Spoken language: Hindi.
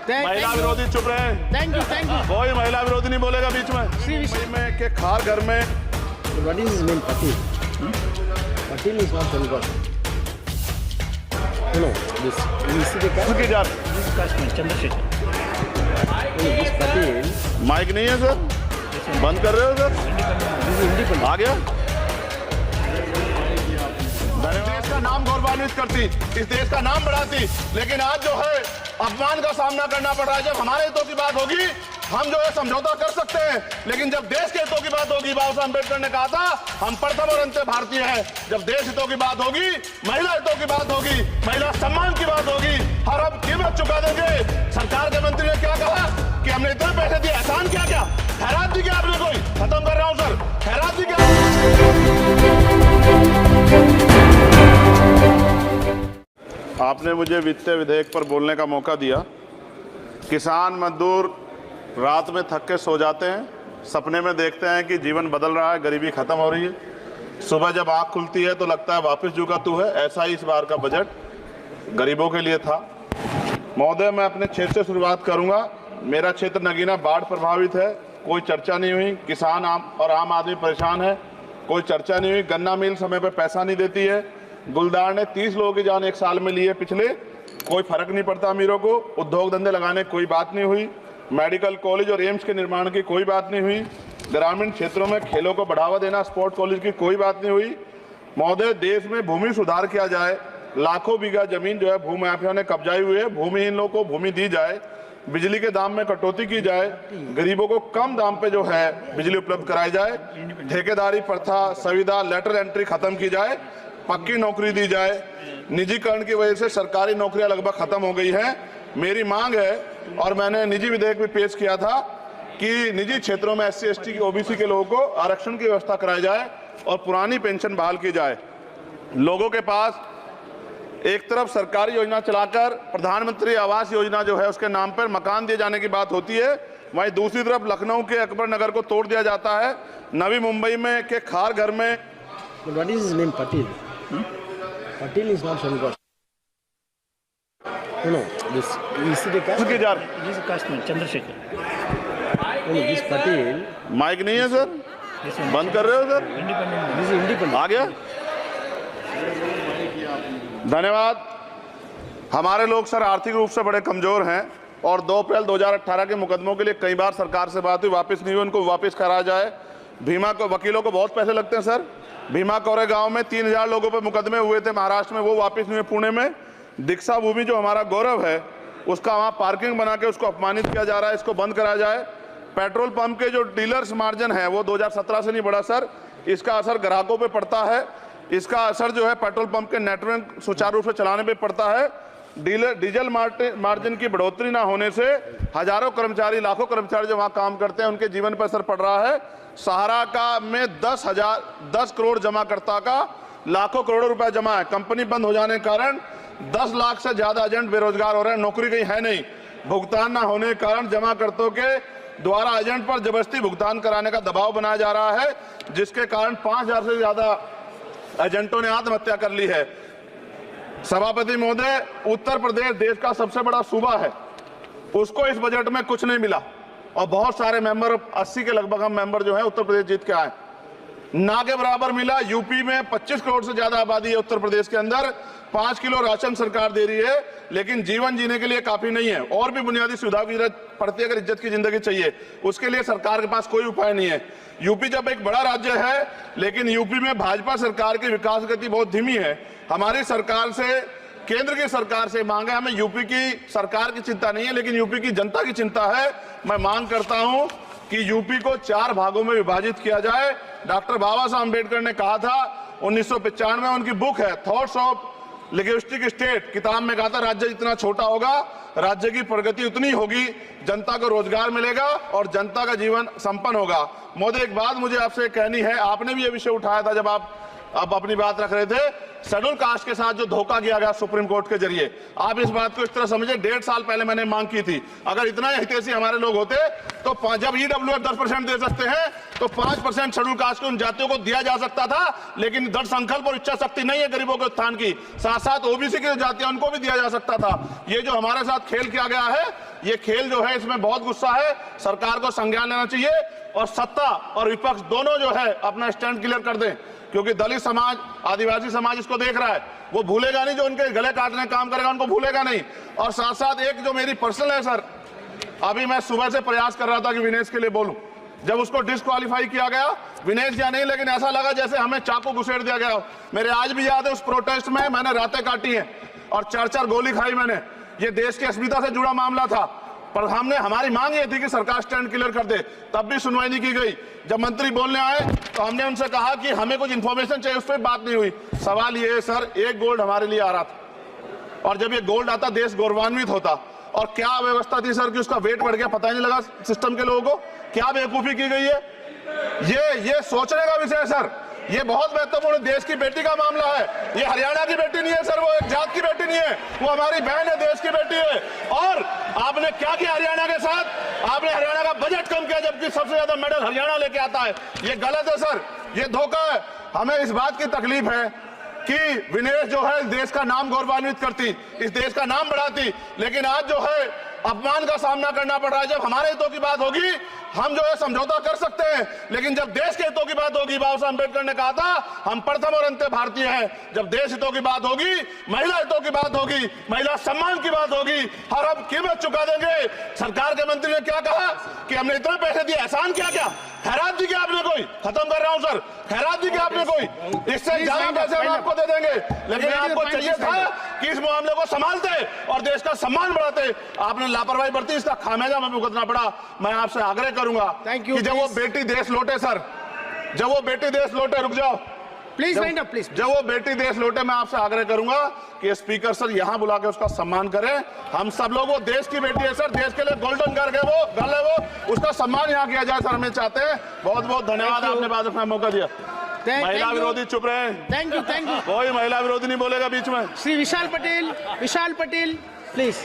महिला विरोधी चुप रहे। Thank you. कोई महिला विरोधी नहीं बोलेगा बीच में। मुंबई में के खार घर में What is his name? Patil. Patil is not very good. No, this is the caste. की जात This is caste Chandrasekhar. No, this Patil. Mic नहीं है सर, बंद कर रहे हो सर? This is independent. आ गया। देश का नाम गौरवान्वित करती, इस देश का नाम बढ़ाती, लेकिन आज जो है अपमान का सामना करना पड़ रहा है। जब हमारे हितों की बात होगी हम जो है समझौता कर सकते हैं, लेकिन जब देश के हितों की बात होगी, बाबा साहब अम्बेडकर ने कहा था हम प्रथम और अंत्य भारतीय हैं। जब देश हितों की बात होगी, महिला हितों की बात होगी, महिला सम्मान की बात होगी, हर अब कीमत चुका देंगे। सरकार के मंत्री ने क्या कहा कि हमने इतने पैसे दिए, एहसान क्या क्या खैरात दी क्या आपने? कोई खत्म कर रहा हूं सर, खैरात दी क्या? आपने मुझे वित्तीय विधेयक पर बोलने का मौका दिया। किसान मजदूर रात में थक के सो जाते हैं, सपने में देखते हैं कि जीवन बदल रहा है, गरीबी खत्म हो रही है। सुबह जब आँख खुलती है तो लगता है वापस झुका तू है। ऐसा ही इस बार का बजट गरीबों के लिए था। महोदय, मैं अपने क्षेत्र से शुरुआत करूंगा। मेरा क्षेत्र नगीना बाढ़ प्रभावित है, कोई चर्चा नहीं हुई। किसान आम आदमी परेशान है, कोई चर्चा नहीं हुई। गन्ना मिल समय पर पैसा नहीं देती है। गुलदार ने 30 लोगों की जान एक साल में ली है पिछले, कोई फर्क नहीं पड़ता अमीरों को। उद्योग धंधे लगाने कोई बात नहीं हुई। मेडिकल कॉलेज और एम्स के निर्माण की कोई बात नहीं हुई। ग्रामीण क्षेत्रों में खेलों को बढ़ावा देना, स्पोर्ट कॉलेज की कोई बात नहीं हुई। महोदय, देश में भूमि सुधार किया जाए। लाखों बीघा जमीन जो है भूमाफिया ने कब्जाई हुई है, भूमिहीन लोगों को भूमि दी जाए। बिजली के दाम में कटौती की जाए, गरीबों को कम दाम पे जो है बिजली उपलब्ध कराई जाए। ठेकेदारी प्रथा, संविदा, लेटर एंट्री खत्म की जाए, पक्की नौकरी दी जाए। निजीकरण की वजह से सरकारी नौकरियां लगभग खत्म हो गई हैं। मेरी मांग है, और मैंने निजी विधेयक भी पेश किया था, कि निजी क्षेत्रों में SC ST की OBC के लोगों को आरक्षण की व्यवस्था कराई जाए और पुरानी पेंशन बहाल की जाए। लोगों के पास एक तरफ सरकारी योजना चलाकर प्रधानमंत्री आवास योजना जो है उसके नाम पर मकान दिए जाने की बात होती है, वहीं दूसरी तरफ लखनऊ के अकबर नगर को तोड़ दिया जाता है। नवी मुंबई में के खार घर में What is his name? Patil. Patil is not very good. No, this is the caste. की जात This is caste Chandrasekhar. No, this Patil. Mic नहीं है सर, बंद कर रहे हो सर? This is independent. आ गया। धन्यवाद। हमारे लोग सर आर्थिक रूप से बड़े कमजोर हैं और 2 अप्रैल 2018 के मुकदमों के लिए कई बार सरकार से बात हुई, वापस नहीं हुई। उनको वापस करा जाए। भीमा को वकीलों को बहुत पैसे लगते हैं सर। भीमा कोरे गांव में 3000 लोगों पर मुकदमे हुए थे महाराष्ट्र में, वो वापस नहीं हुए। पुणे में दीक्षा भूमि जो हमारा गौरव है, उसका वहाँ पार्किंग बना के उसको अपमानित किया जा रहा है, इसको बंद करा जाए। पेट्रोल पंप के जो डीलर्स मार्जिन है वो 2017 से नहीं बढ़ा सर, इसका असर ग्राहकों पे पड़ता है। इसका असर जो है पेट्रोल पंप के नेटवर्क सुचारू रूप से चलाने पे पड़ता है। डीजल मार्जिन की बढ़ोतरी ना होने से हजारों कर्मचारी, लाखों कर्मचारी जो वहाँ काम करते हैं उनके जीवन पर असर पड़ रहा है। सहारा का में 10 करोड़ जमाकर्ता का लाखों करोड़ों रुपए जमा है। कंपनी बंद हो जाने के कारण 10 लाख से ज्यादा एजेंट बेरोजगार हो रहे हैं, नौकरी कहीं है नहीं। भुगतान ना होने के कारण जमाकर्ताओं के द्वारा एजेंट पर जबरदस्ती भुगतान कराने का दबाव बनाया जा रहा है, जिसके कारण 5000 से ज्यादा एजेंटों ने आत्महत्या कर ली है। सभापति महोदय, उत्तर प्रदेश देश का सबसे बड़ा सूबा है, उसको इस बजट में कुछ नहीं मिला और बहुत सारे मेंबर, 80 के लगभग हम मेंबर जो है उत्तर प्रदेश जीत के आए, ना के बराबर मिला। यूपी में 25 करोड़ से ज्यादा आबादी है उत्तर प्रदेश के अंदर, 5 किलो राशन सरकार दे रही है, लेकिन जीवन जीने के लिए काफी नहीं है। और भी बुनियादी सुविधाओं की जरूरत पड़ती है अगर इज्जत की जिंदगी चाहिए, उसके लिए सरकार के पास कोई उपाय नहीं है। यूपी जब एक बड़ा राज्य है, लेकिन यूपी में भाजपा सरकार की विकास गति बहुत धीमी है। हमारी सरकार से, केंद्र की सरकार से मांग है, हमें यूपी की सरकार की चिंता नहीं है, लेकिन यूपी की जनता की चिंता है। मैं मांग करता हूं कि यूपी को 4 भागों में विभाजित किया जाए। डॉक्टर बाबा साहब अम्बेडकर ने कहा था 1995 में, उनकी बुक है थॉट्स ऑफ लिंग्विस्टिक स्टेट, किताब में कहा था राज्य जितना छोटा होगा राज्य की प्रगति उतनी होगी, जनता को रोजगार मिलेगा और जनता का जीवन संपन्न होगा। मोदी, एक बात मुझे आपसे कहनी है, आपने भी ये विषय उठाया था जब आप अपनी बात रख रहे थे, शेड्यूल कास्ट के साथ जो धोखा किया गया सुप्रीम कोर्ट के जरिए, आप इस बात को इस तरह समझे। 1.5 साल पहले मैंने मांग की थी, अगर इतना हितैषी हमारे लोग होते तो जब EWF 10% दे सकते हैं तो 5% शेड्यूल कास्ट के उन जातियों को दिया जा सकता था, लेकिन दृढ़ संकल्प और इच्छा शक्ति नहीं है गरीबों के उत्थान की। साथ साथ OBC की जातियां उनको भी दिया जा सकता था। ये जो हमारे साथ खेल किया गया है, ये खेल जो है इसमें बहुत गुस्सा है, सरकार को संज्ञान लेना चाहिए और सत्ता और विपक्ष दोनों जो है अपना स्टैंड क्लियर कर दें, क्योंकि दलित समाज, आदिवासी समाज इसको देख रहा है, वो भूलेगा नहीं, जो उनके गले काटने का काम करेगा उनको भूलेगा नहीं। और साथ साथ एक जो मेरी पर्सनल है सर, अभी मैं सुबह से प्रयास कर रहा था कि विनेश के लिए बोलूं, जब उसको डिस्क्वालीफाई किया गया, विनेश या नहीं, लेकिन ऐसा लगा जैसे हमें चाकू घुसेड़ दिया गया। मेरे आज भी याद है उस प्रोटेस्ट में मैंने रातें काटी हैं और 4-4 गोली खाई मैंने। ये देश की अस्मिता से जुड़ा मामला था, पर हमने, हमारी मांग ये थी कि सरकार स्टैंड क्लियर कर दे, तब भी सुनवाई नहीं की गई। जब मंत्री बोलने आए तो हमने उनसे कहा कि हमें कुछ इंफॉर्मेशन चाहिए, उस पर बात नहीं हुई। सवाल ये है सर, एक गोल्ड हमारे लिए आ रहा था और जब ये गोल्ड आता देश गौरवान्वित होता, और क्या व्यवस्था थी सर कि उसका वेट बढ़ गया, पता ही नहीं लगा सिस्टम के लोगों को। क्या बेवकूफी की गई है, ये सोचने का विषय है सर। ये बहुत महत्वपूर्ण, देश की बेटी का मामला है। ये हरियाणा की बेटी नहीं है सर, वो एक जात की बेटी नहीं है, वो हमारी बहन है, देश की बेटी है। और आपने क्या किया हरियाणा के साथ? आपने हरियाणा का बजट कम किया, जबकि सबसे ज्यादा मेडल हरियाणा लेके आता है। ये गलत है सर, ये धोखा है। हमें इस बात की तकलीफ है कि विनेश जो है देश का नाम गौरवान्वित करती, इस देश का नाम बढ़ाती, लेकिन आज जो है अपमान का सामना करना पड़ रहा है। जब हमारे हितों की बात होगी हम जो है समझौता कर सकते हैं, लेकिन जब देश के हितों की बात होगी, बाबा साहब अम्बेडकर ने कहा था हम प्रथम और अंत्य भारतीय हैं। जब देश हितों की बात होगी, महिला हितों की बात होगी, महिला सम्मान की बात होगी, हर हम कीमत चुका देंगे। सरकार के मंत्री ने क्या कहा कि हमने इतने पैसे दिए, एहसान क्या खैरात दी क्या आपने कोई? खत्म कर रहा हूं सर, खैरात दी क्या आपने कोई? इससे ज्यादा पैसे हम आपको दे देंगे, लेकिन आपको चाहिए था कि इस मामले को संभालते और देश का सम्मान बढ़ाते। आपने लापरवाही बरती, इसका खामियाजा हमें भुगतना पड़ा। मैं आपसे आग्रह करूंगा कि जब वो बेटी देश लौटे सर, जब वो बेटी देश लौटे, रुक जाओ प्लीज वाइंड अप प्लीज। जब वो बेटी देश लौटे, मैं आपसे आग्रह करूंगा कि स्पीकर सर यहां बुला के उसका सम्मान करें। हम सब लोग, वो देश की बेटी है सर, देश के लिए गोल्डन गर्ल है वो, उसका सम्मान यहां किया जाए सर, हमें चाहते हैं। बहुत बहुत धन्यवाद, आपने बात रखने का मौका दिया। महिला विरोधी चुप रहे। थैंक यू कोई महिला विरोधी नहीं बोलेगा बीच में। श्री विशाल पटेल प्लीज।